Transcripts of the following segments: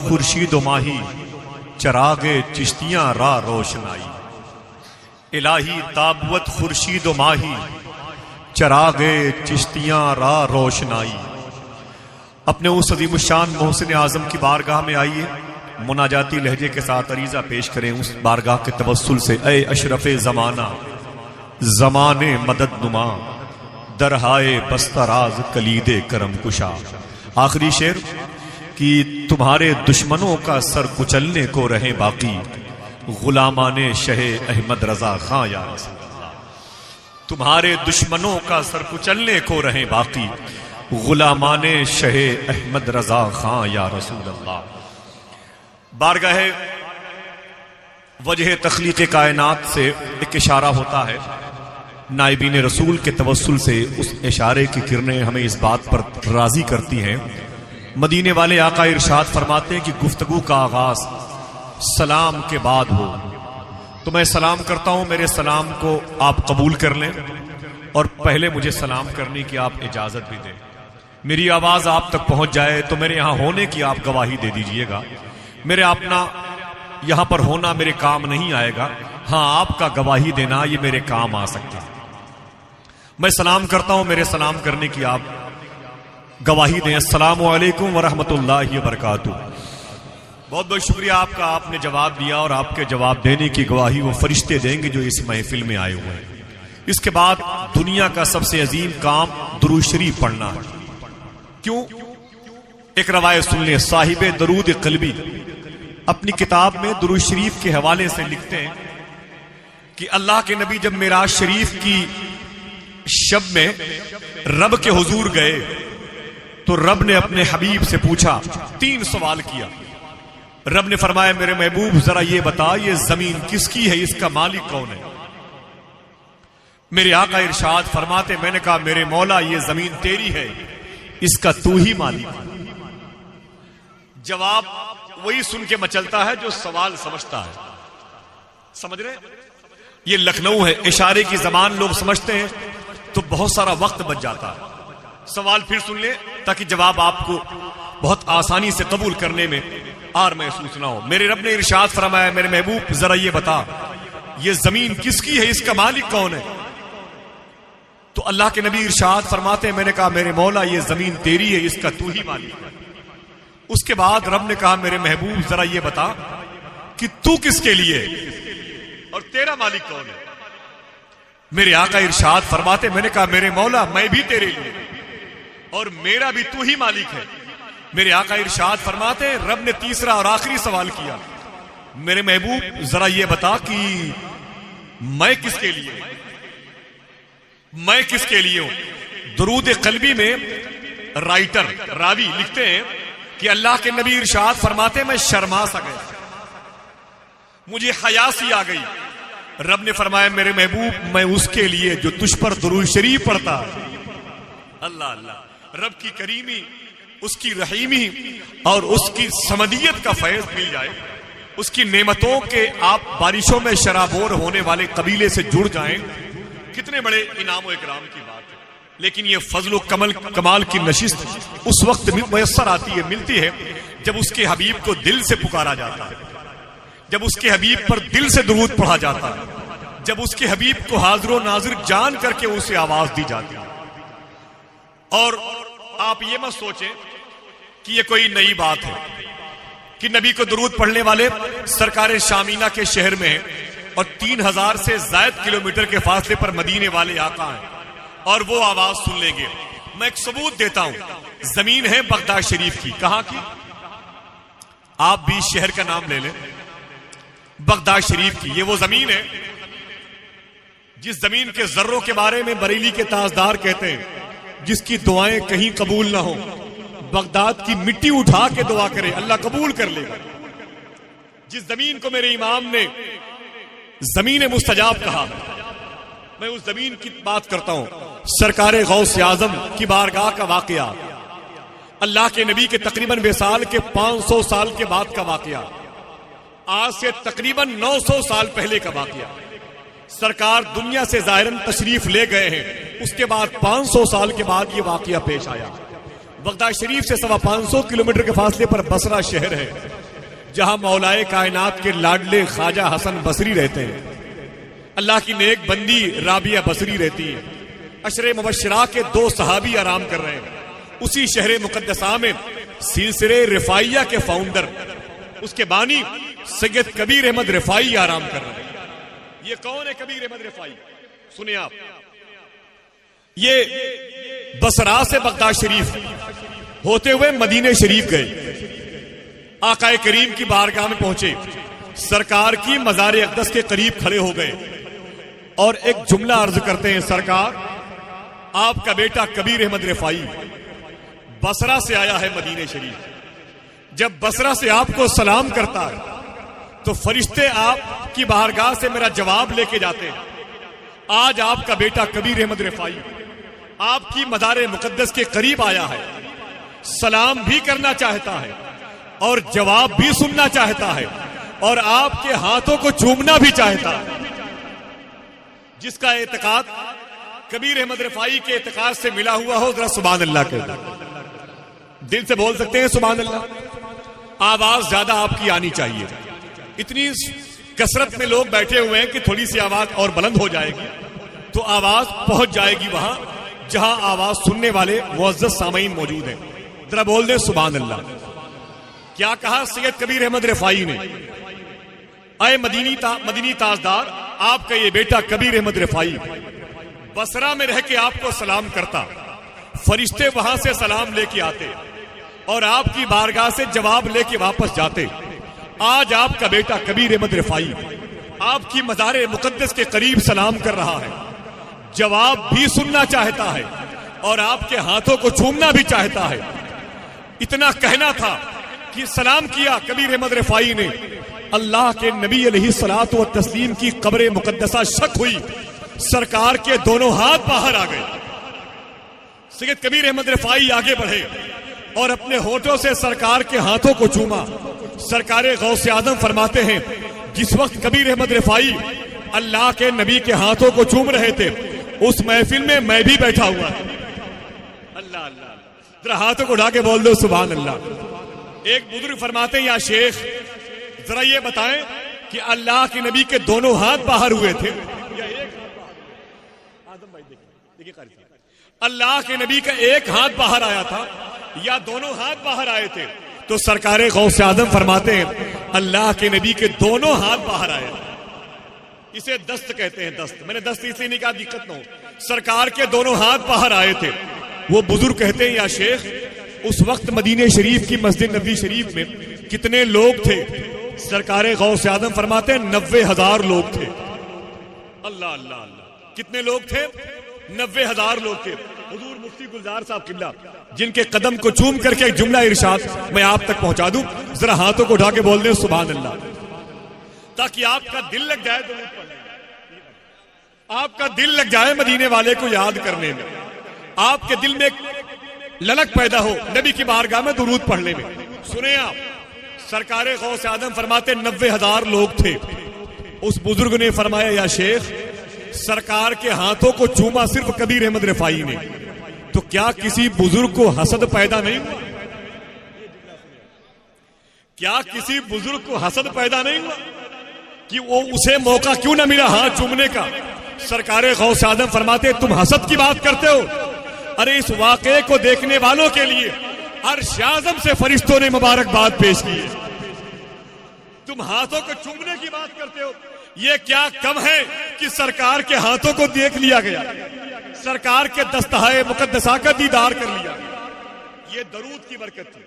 خورشید و ماہی چراغ چشتیاں راہ روشنائی. الہی تابوت خورشید و ماہی چراغ چشتیاں راہ روشنائی. اپنے اس عظیم الشان محسن اعظم کی بارگاہ میں آئیے، مناجاتی لہجے کے ساتھ عریضہ پیش کریں اس بارگاہ کے توسل سے. اے اشرف زمانہ زمانے مدد نما درہائے بستراز کلید کرم کشا. آخری شعر کہ تمہارے دشمنوں کا سر کچلنے کو رہیں باقی غلامان شہ احمد رضا خاں یا رسول اللہ. تمہارے دشمنوں کا سر کچلنے کو رہیں باقی غلامان شہ احمد رضا خاں یا رسول اللہ. بارگاہ وجہ تخلیق کائنات سے ایک اشارہ ہوتا ہے. نائبین رسول کے توسل سے اس اشارے کی کرنیں ہمیں اس بات پر راضی کرتی ہیں. مدینے والے آقا ارشاد فرماتے ہیں کہ گفتگو کا آغاز سلام کے بعد ہو. تو میں سلام کرتا ہوں، میرے سلام کو آپ قبول کر لیں اور پہلے مجھے سلام کرنے کی آپ اجازت بھی دیں. میری آواز آپ تک پہنچ جائے تو میرے یہاں ہونے کی آپ گواہی دے دیجئے گا. میرے اپنا یہاں پر ہونا میرے کام نہیں آئے گا، ہاں آپ کا گواہی دینا یہ میرے کام آ سکتا ہے. میں سلام کرتا ہوں، میرے سلام کرنے کی آپ گواہی دیں. السلام علیکم ورحمۃ اللہ وبرکاتہ. بہت بہت شکریہ آپ کا، آپ نے جواب دیا اور آپ کے جواب دینے کی گواہی وہ فرشتے دیں گے جو اس محفل میں آئے ہوئے ہیں. اس کے بعد دنیا کا سب سے عظیم کام درود شریف پڑھنا ہے. کیوں؟ ایک روایت سن لیں. صاحب درود قلبی اپنی کتاب میں درود شریف کے حوالے سے لکھتے ہیں کہ اللہ کے نبی جب معراج شریف کی شب میں رب کے حضور گئے تو رب نے اپنے حبیب سے پوچھا، 3 سوال کیا. رب نے فرمایا میرے محبوب ذرا یہ بتا یہ زمین کس کی ہے، اس کا مالک کون ہے؟ میرے آقا ارشاد فرماتے میں نے کہا میرے مولا یہ زمین تیری ہے، اس کا تو ہی مالک ہے. جواب وہی سن کے مچلتا ہے جو سوال سمجھتا ہے. سمجھ رہے؟ یہ لکھنؤ ہے، اشارے کی زبان لوگ سمجھتے ہیں تو بہت سارا وقت بچ جاتا ہے. سوال پھر سن لیں تاکہ جواب آپ کو بہت آسانی سے قبول کرنے میں آر محسوس نہ ہو. میرے رب نے ارشاد فرمایا میرے محبوب ذرا یہ بتا یہ زمین کس کی ہے، اس کا مالک کون ہے؟ تو اللہ کے نبی ارشاد فرماتے ہیں میں نے کہا میرے مولا یہ زمین تیری ہے، اس کا تو ہی مالک ہے. اس کے بعد رب نے کہا میرے محبوب ذرا یہ بتا کہ تو کس کے لیے اور تیرا مالک کون ہے؟ میرے آقا ارشاد فرماتے میں نے کہا میرے مولا میں بھی تیرے لیے اور میرا بھی تو ہی مالک ہے. میرے آقا ارشاد فرماتے رب نے تیسرا اور آخری سوال کیا میرے محبوب ذرا یہ بتا کہ میں کس کے لیے ہوں. درود قلبی میں رائٹر راوی لکھتے ہیں کہ اللہ کے نبی ارشاد فرماتے میں شرما سا گیا، مجھے حیا سی آ گئی. رب نے فرمایا میرے محبوب میں اس کے لیے جو تجھ پر درود شریف پڑھتا. اللہ اللہ، رب کی کریمی، اس کی رحیمی اور اس کی سمدیت کا فیض مل جائے، اس کی نعمتوں کے آپ بارشوں میں شرابور ہونے والے قبیلے سے جڑ جائیں، کتنے بڑے انعام و اکرام کی بات ہے. لیکن یہ فضل و کمال کی نشست اس وقت میسر آتی ہے، ملتی ہے جب اس کے حبیب کو دل سے پکارا جاتا ہے، جب اس کے حبیب پر دل سے درود پڑھا جاتا ہے، جب اس کے حبیب کو حاضر و ناظر جان کر کے اسے آواز دی جاتی ہے. اور آپ یہ مت سوچیں کہ یہ کوئی نئی بات ہے کہ نبی کو درود پڑھنے والے سرکار شامینہ کے شہر میں ہیں اور 3000 سے زائد کلومیٹر کے فاصلے پر مدینے والے آقا ہیں اور وہ آواز سن لیں گے. میں ایک ثبوت دیتا ہوں، زمین ہے بغداد شریف کی. کہاں کی؟ آپ بھی شہر کا نام لے لیں، بغداد شریف کی. یہ وہ زمین ہے جس زمین کے ذروں کے بارے میں بریلی کے تاجدار کہتے ہیں جس کی دعائیں کہیں قبول نہ ہو بغداد کی مٹی اٹھا کے دعا کرے اللہ قبول کر لے گا. جس زمین کو میرے امام نے زمین مستجاب کہا، میں اس زمین کی بات کرتا ہوں. سرکار غوث اعظم کی بارگاہ کا واقعہ، اللہ کے نبی کے تقریباً وصال کے 500 سال کے بعد کا واقعہ، آج سے تقریباً 900 سال پہلے کا واقعہ. سرکار دنیا سے ظاہراً تشریف لے گئے ہیں، اس کے بعد 500 سال کے بعد یہ واقعہ پیش آیا. بغداد شریف سے 550 کلومیٹر کے فاصلے پر بصرہ شہر ہے، جہاں مولائے کائنات کے لاڈلے خواجہ حسن بصری رہتے ہیں، اللہ کی نیک بندی رابعہ بصری رہتی ہے، عشر مبشرہ کے 2 صحابی آرام کر رہے ہیں، اسی شہر مقدسہ میں سلسلے رفاعیہ کے فاؤنڈر، اس کے بانی سید کبیر احمد رفاعی آرام کر رہے ہیں۔ یہ کون ہے کبیر احمد رفاعی؟ سنیں آپ، یہ بصرہ سے بغداد شریف ہوتے ہوئے مدینہ شریف گئے، آقا کریم کی بارگاہ میں پہنچے، سرکار کی مزار اقدس کے قریب کھڑے ہو گئے اور ایک جملہ عرض کرتے ہیں، سرکار آپ کا بیٹا کبیر احمد رفاعی بصرہ سے آیا ہے مدینہ شریف، جب بصرہ سے آپ کو سلام کرتا ہے تو فرشتے آپ کی بارگاہ سے میرا جواب لے کے جاتے ہیں، آج آپ کا بیٹا کبیر احمد رفاعی آپ کی مزار مقدس کے قریب آیا ہے، سلام بھی کرنا چاہتا ہے اور جواب بھی سننا چاہتا ہے اور آپ کے ہاتھوں کو چومنا بھی چاہتا ہے۔ جس کا اعتقاد کبیر احمد رفاعی کے اعتقاد سے ملا ہوا ہو، ذرا سبحان اللہ کہتے ہیں، دل سے بول سکتے ہیں سبحان اللہ؟ آواز زیادہ آپ کی آنی چاہیے، اتنی کثرت میں لوگ بیٹھے ہوئے ہیں کہ تھوڑی سی آواز اور بلند ہو جائے گی تو آواز پہنچ جائے گی وہاں جہاں آواز سننے والے معزز سامعین موجود ہیں، ذرا بول دیں سبحان اللہ۔ کیا کہا سید کبیر احمد رفاعی نے؟ اے مدینی تاجدار، آپ کا یہ بیٹا کبیر احمد رفاعی بصرہ میں رہ کے آپ کو سلام کرتا، فرشتے وہاں سے سلام لے کے آتے اور آپ کی بارگاہ سے جواب لے کے واپس جاتے، آج آپ کا بیٹا کبیر احمد رفاعی آپ کی مزار مقدس کے قریب سلام کر رہا ہے، جواب بھی سننا چاہتا ہے اور آپ کے ہاتھوں کو چومنا بھی چاہتا ہے۔ اتنا کہنا تھا کہ سلام کیا کبیر احمد رفاعی نے، اللہ کے نبی علیہ الصلوۃ والتسلیم کی قبر مقدسہ شک ہوئی، سرکار کے دونوں ہاتھ باہر آ گئے، سید کبیر احمد رفاعی آگے بڑھے اور اپنے ہونٹوں سے سرکار کے ہاتھوں کو چوما۔ سرکار غوث اعظم فرماتے ہیں، جس وقت کبیر احمد رفاعی اللہ کے نبی کے ہاتھوں کو چوم رہے تھے، اس محفل میں میں بھی بیٹھا ہوا تھا۔ اللہ اللہ، ذرا ہاتھوں کو اٹھا کے بول دو سبحان اللہ۔ ایک بزرگ فرماتے ہیں، یا شیخ ذرا یہ بتائیں کہ اللہ کے نبی کے دونوں ہاتھ باہر ہوئے تھے یا ایک ہاتھ باہر؟ آدم بھائی دیکھیے قاری صاحب، اللہ کے نبی کا ایک ہاتھ باہر آیا تھا یا دونوں ہاتھ باہر آئے تھے؟ تو سرکار غوث اعظم فرماتے ہیں، اللہ کے نبی کے دونوں ہاتھ باہر آئے تھے۔ اسے دست کہتے ہیں، دست، میں نے دست اس لیے نہیں کہا دقت نہ ہو، سرکار کے دونوں ہاتھ باہر آئے تھے۔ وہ بزرگ کہتے ہیں، یا شیخ اس وقت مدینہ شریف کی مسجد نبوی شریف میں کتنے لوگ تھے؟ سرکار غوث اعظم فرماتے ہیں 90,000 لوگ تھے۔ اللہ اللہ اللہ، کتنے لوگ تھے؟ 90,000 لوگ تھے۔ حضور مفتی گلزار صاحب قبلہ جن کے قدم کو چوم کر کے ایک جملہ ارشاد میں آپ تک پہنچا دوں، ذرا ہاتھوں کو اٹھا کے بول دیں سبحان اللہ، تاکہ آپ کا دل لگ جائے، آپ کا دل لگ جائے مدینے والے کو یاد کرنے میں، آپ کے دل میں ایک للک پیدا ہو نبی کی بارگاہ میں درود پڑھنے میں۔ سنیں آپ، سرکار غوث اعظم فرماتے 90,000 لوگ تھے۔ اس بزرگ نے فرمایا، یا شیخ سرکار کے ہاتھوں کو چوما صرف کبیر احمد رفاعی نے، تو کیا کسی بزرگ کو حسد پیدا نہیں ہوا؟ کیا کسی بزرگ کو حسد پیدا نہیں ہوا کہ وہ اسے موقع کیوں نہ ملا ہاتھ چومنے کا؟ سرکار غوث اعظم فرماتے تم حسد کی بات کرتے ہو، ارے اس واقعے کو دیکھنے والوں کے لیے عرش اعظم سے فرشتوں نے مبارکباد پیش کی ہے، تم ہاتھوں کو چومنے کی بات کرتے ہو۔ یہ کیا کم ہے کہ سرکار کے ہاتھوں کو دیکھ لیا گیا، سرکار کے دستہائے مقدسہ کا دیدار کر لیا گیا۔ یہ درود کی برکت تھی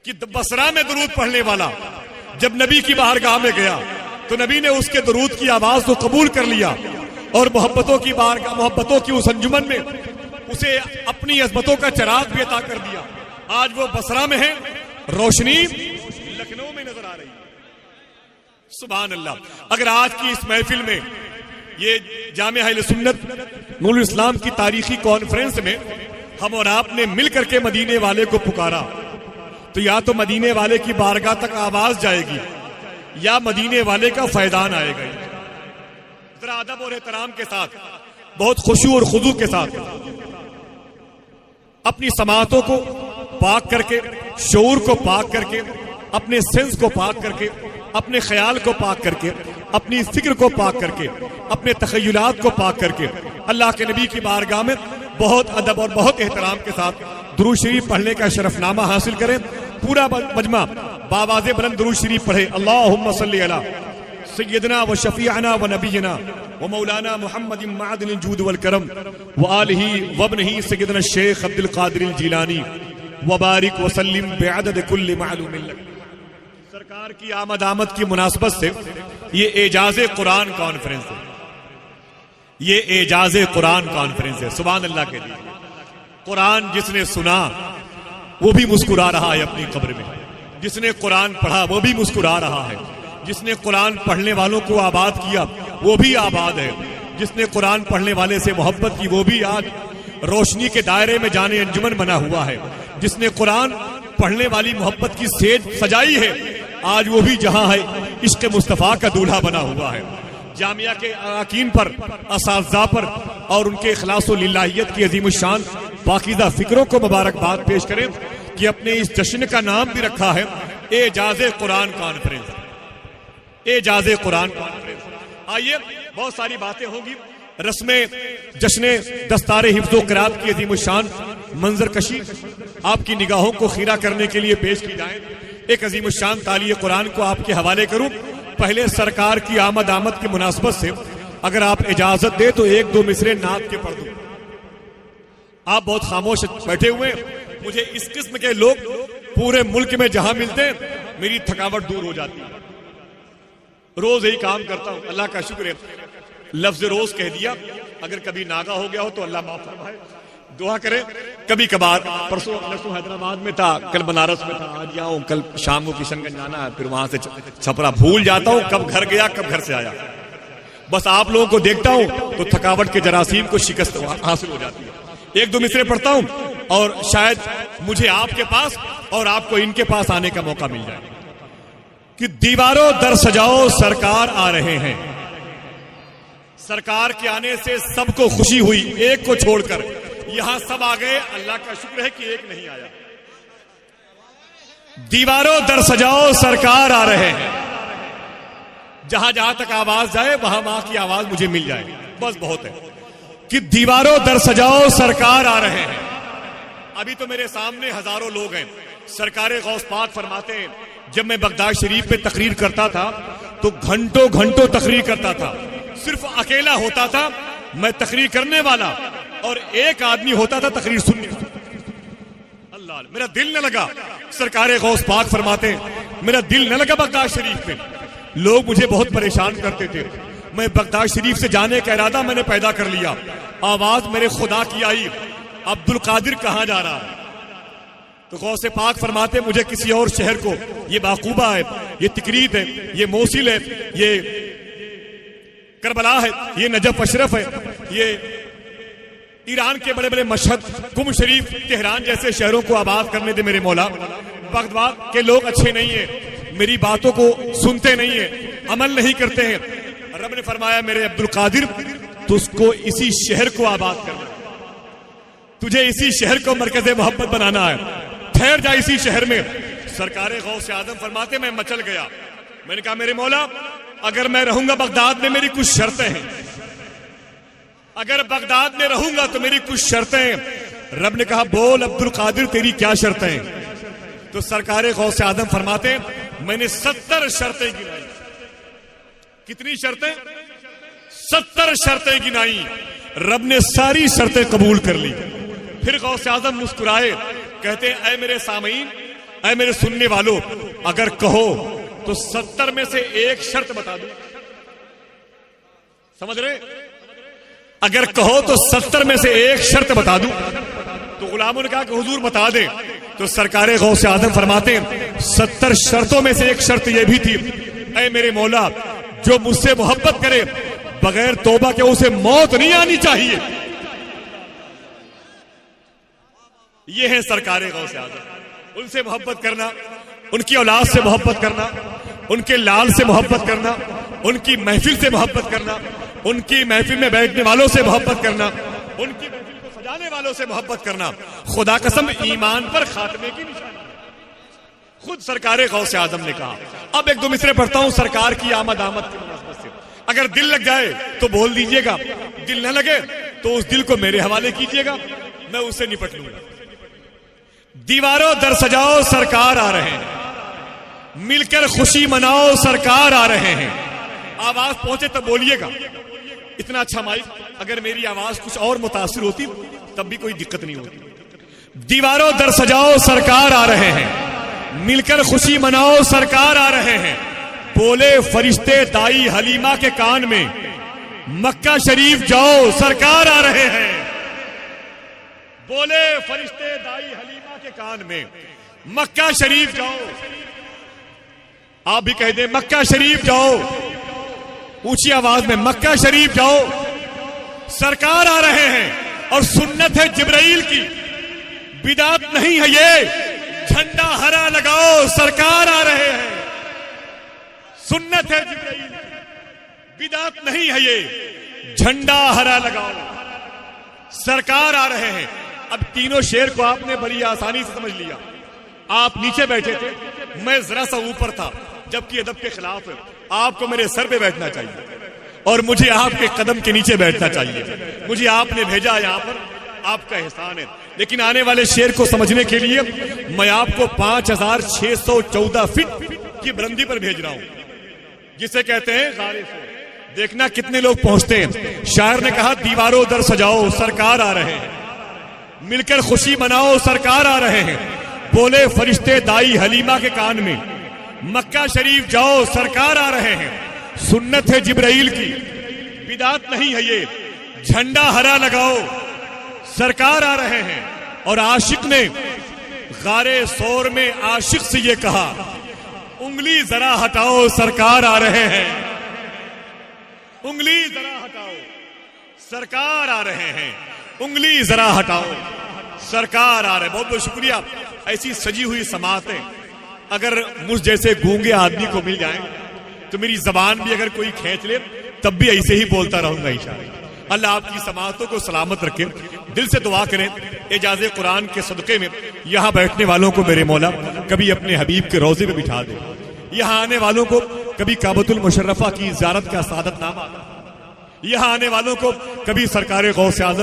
کہ بصرہ میں درود پڑھنے والا جب نبی کی بارگاہ میں گیا تو نبی نے اس کے درود کی آواز کو قبول کر لیا اور محبتوں کی بارگاہ، محبتوں کی اس انجمن میں اسے اپنی عظمتوں کا چراغ بھی عطا کر دیا۔ آج وہ بصرہ میں ہے، روشنی لکھنؤ میں نظر آ رہی ہے۔ سبحان اللہ۔ اگر آج کی اس محفل میں یہ جامعہ اہل سنت نور الاسلام کی تاریخی کانفرنس میں ہم اور آپ نے مل کر کے مدینے والے کو پکارا تو یا تو مدینے والے کی بارگاہ تک آواز جائے گی یا مدینے والے کا فیضان آئے گا۔ ذرا ادب اور احترام کے ساتھ، بہت خشوع اور خضوع کے ساتھ اپنی سماعتوں کو پاک کر کے، شعور کو پاک کر کے، اپنے سینس کو پاک کر کے، اپنے خیال کو پاک کر کے، اپنی فکر کو پاک کر کے، اپنے تخیلات کو پاک کر کے اللہ کے نبی کی بارگاہ میں بہت ادب اور بہت احترام کے ساتھ درود شریف پڑھنے کا شرف نامہ حاصل کریں۔ پورا مجمع باواز بلند درود شریف پڑھے۔ اللہم صلی علی سیدنا و شفیعنا و نبینا و مولانا محمد معدن الجود والکرم و آلہ و ابنہ سیدنا الشیخ عبد القادر الجیلانی وبارک وسلم بعدد کل معلوم لک۔ سرکار کی آمد کی مناسبت سے یہ اعجاز قرآن کانفرنس ہے، یہ اعجاز قرآن کانفرنس ہے۔ سبحان اللہ کے لیے قرآن جس نے سنا وہ بھی مسکرا رہا ہے اپنی قبر میں، جس نے قرآن پڑھا وہ بھی مسکرا رہا ہے، جس نے قرآن پڑھنے والوں کو آباد کیا وہ بھی آباد ہے، جس نے قرآن پڑھنے والے سے محبت کی وہ بھی آج روشنی کے دائرے میں جانے انجمن بنا ہوا ہے، جس نے قرآن پڑھنے والی محبت کی سیج سجائی ہے آج وہ بھی جہاں ہے عشق مصطفیٰ کا دولہا بنا ہوا ہے۔ جامعہ کے اراکین پر، اساتذہ پر اور ان کے اخلاص و للہیت کی عظیم الشان پاکیزہ فکروں کو مبارکباد پیش کریں کہ اپنے اس جشن کا نام بھی رکھا ہے اعجاز قرآن کانفرنس، اعجاز قرآن کانفرنس۔ آئیے بہت ساری باتیں ہوں گی، رسم جشن دستار حفظ و قرات کی عظیم الشان منظر کشی آپ کی نگاہوں کو خیرہ کرنے کے لیے پیش کی جائیں۔ ایک عظیم الشان تالیہ قرآن کو آپ کے حوالے کروں۔ پہلے سرکار کی آمد کی مناسبت سے اگر آپ اجازت دے تو ایک دو مصرے نعت کے پڑھ دوں۔ آپ بہت خاموش بیٹھے ہوئے، مجھے اس قسم کے لوگ پورے ملک میں جہاں ملتے ہیں میری تھکاوٹ دور ہو جاتی ہے۔ روز یہی کام کرتا ہوں، اللہ کا شکر ہے لفظ روز کہہ دیا، اگر کبھی ناگا ہو گیا ہو تو اللہ معاف فرمائے، دعا کریں۔ کبھی کبھار پرسوں حیدرآباد میں تھا، کل بنارس میں تھا، آج یہاں ہوں، کل شام کو کشن گنج جانا ہے، پھر وہاں سے چھپرا، بھول جاتا ہوں کب گھر گیا کب گھر سے آیا۔ بس آپ لوگوں کو دیکھتا ہوں تو تھکاوٹ کے جراثیم کو شکست حاصل ہو جاتی ہے۔ ایک دو مصرے پڑھتا ہوں اور شاید مجھے آپ کے پاس اور آپ کو ان کے پاس آنے کا موقع مل جائے کہ دیواروں در سجاؤ سرکار آ رہے ہیں۔ سرکار کے آنے سے سب کو خوشی ہوئی، ایک کو چھوڑ کر یہاں سب آ گئے، اللہ کا شکر ہے کہ ایک نہیں آیا۔ دیواروں در سجاؤ سرکار آ رہے ہیں، جہاں جہاں تک آواز جائے وہاں وہاں کی آواز مجھے مل جائے، بس بہت ہے کہ دیواروں در سجاؤ سرکار آ رہے ہیں۔ ابھی تو میرے سامنے ہزاروں لوگ ہیں۔ سرکار غوث پاک فرماتے ہیں جب میں بغداد شریف پہ تقریر کرتا تھا تو گھنٹوں گھنٹوں تقریر کرتا تھا، صرف اکیلا ہوتا تھا میں تقریر کرنے والا اور ایک آدمی ہوتا تھا تقریر سننے والا۔ اللہ میرا دل نہ لگا، سرکار غوث پاک فرماتے ہیں میرا دل نہ لگا بغداد شریف میں۔ لوگ مجھے بہت پریشان کرتے تھے، میں بغداد شریف سے جانے کا ارادہ میں نے پیدا کر لیا، آواز میرے خدا کی آئی عبد القادر کہاں جا رہا ہے؟ تو غوث پاک فرماتے مجھے کسی اور شہر کو، یہ باقوبہ ہے، یہ تکریت ہے، یہ موصل ہے، یہ کربلا ہے، یہ نجف اشرف ہے، یہ ایران کے بڑے بڑے مشہد، قم شریف، تہران جیسے شہروں کو آباد کرنے دے میرے مولا۔ بغداد کے لوگ اچھے نہیں ہیں، میری باتوں کو سنتے نہیں ہیں، عمل نہیں کرتے ہیں۔ رب نے فرمایا میرے عبد القادر تو اس کو اسی شہر کو آباد کرنا، تجھے اسی شہر کو مرکز محبت بنانا ہے، ٹھہر جا اسی شہر میں۔ سرکار غوث اعظم فرماتے میں مچل گیا، میں نے کہا میرے مولا اگر میں رہوں گا بغداد میں میری کچھ شرطیں ہیں، اگر بغداد میں رہوں گا تو میری کچھ شرطیں ہیں۔ رب نے کہا بول عبد القادر تیری کیا شرطیں ہیں؟ تو سرکار غوث اعظم فرماتے میں نے 70 شرطیں گنائی۔ کتنی شرطیں؟ 70 شرطیں گنائی۔ رب نے ساری شرطیں قبول کر لی۔ پھر غوث اعظم مسکرائے، کہتے ہیں اے میرے سامعین، اے میرے سننے والوں، اگر کہو تو 70 میں سے ایک شرط بتا دوں، سمجھ رہے؟ اگر کہو تو 70 میں سے ایک شرط بتا دوں۔ تو غلاموں نے کہا کہ حضور بتا دیں۔ تو سرکار غوث اعظم فرماتے ہیں 70 شرطوں میں سے ایک شرط یہ بھی تھی، اے میرے مولا جو مجھ سے محبت کرے بغیر توبہ کے اسے موت نہیں آنی چاہیے۔ یہ ہے سرکار غوث اعظم، ان سے محبت کرنا، ان کی اولاد سے محبت کرنا، ان کے لال سے محبت کرنا، ان کی محفل سے محبت کرنا، ان کی محفل میں بیٹھنے والوں سے محبت کرنا، ان کی محفل کو سجا جھٹلانے والوں سے محبت کرنا خدا قسم ایمان پر خاتمے کی نشانی ہے. خود سرکار غوث اعظم نے کہا. اب ایک دو مصرے پڑھتا ہوں سرکار کی آمد کی مناسبت سے. اگر دل لگ جائے تو بول دیجئے گا, دل نہ لگے تو اس دل کو میرے حوالے کیجئے گا, میں اس سے نپٹ لوں گا. دیواروں در سجاؤ سرکار آ رہے ہیں, مل کر خوشی مناؤ سرکار آ رہے ہیں. آواز پہنچے تب بولیے گا. اتنا اچھا مائک, اگر میری آواز کچھ اور متاثر ہوتی تب بھی کوئی دقت نہیں ہوتی. دیواروں در سجاؤ سرکار آ رہے ہیں, مل کر خوشی مناؤ سرکار آ رہے ہیں. بولے فرشتے دائی حلیمہ کے کان میں, مکہ شریف جاؤ سرکار آ رہے ہیں. بولے فرشتے دائی حلیمہ کے کان میں, مکہ شریف جاؤ. آپ بھی کہہ دیں مکہ شریف جاؤ, اونچی آواز میں مکہ شریف جاؤ سرکار آ رہے ہیں. اور سنت ہے جبرائیل کی, بدعت نہیں ہے یہ, جھنڈا ہرا لگاؤ سرکار آ رہے ہیں. سنت ہے جبرائیل کی, بدعت نہیں ہے یہ, جھنڈا ہرا لگاؤ سرکار آ رہے ہیں. اب تینوں شعر کو آپ نے بڑی آسانی سے سمجھ لیا. آپ نیچے بیٹھے تھے, میں ذرا سا اوپر تھا, جبکہ ادب کے خلاف ہے. آپ کو میرے سر پہ بیٹھنا چاہیے اور مجھے آپ کے قدم کے نیچے بیٹھنا چاہیے. مجھے آپ نے بھیجا یہاں پر, آپ کا احسان ہے. لیکن آنے والے شعر کو سمجھنے کے لیے میں آپ کو 5614 فٹ کی بلندی پر بھیج رہا ہوں, جسے کہتے ہیں غار سور. دیکھنا کتنے لوگ پہنچتے ہیں. شاعر نے کہا دیواروں در سجاؤ سرکار آ رہے ہیں, مل کر خوشی مناؤ سرکار آ رہے ہیں. بولے فرشتے دائی حلیمہ کے کان میں, مکہ شریف جاؤ سرکار آ رہے ہیں. سنت ہے جبرائیل کی, بدعت نہیں ہے یہ, جھنڈا ہرا لگاؤ سرکار آ رہے ہیں. اور عاشق نے غار سور میں عاشق سے یہ کہا, انگلی ذرا ہٹاؤ سرکار آ رہے ہیں. انگلی ذرا ہٹاؤ سرکار آ رہے ہیں. انگلی ذرا ہٹاؤ سرکار آ رہے ہیں. بہت بہت شکریہ. ایسی سجی ہوئی سماعتیں اگر مجھ جیسے گونگے آدمی کو مل جائیں تو میری زبان بھی اگر کوئی کھینچ لے تب بھی ایسے ہی بولتا رہوں گا انشاءاللہ. اللہ آپ کی سماعتوں کو سلامت رکھے. دل سے دعا کریں اعجاز قرآن کے صدقے میں یہاں بیٹھنے والوں کو میرے مولا کبھی اپنے حبیب کے روضے پہ بٹھا دے. یہاں آنے والوں کو کبھی کعبۃ المشرفہ کی زیارت کا سعادت نامہ, یہاں آنے والوں کو کبھی سرکار غوث اعظم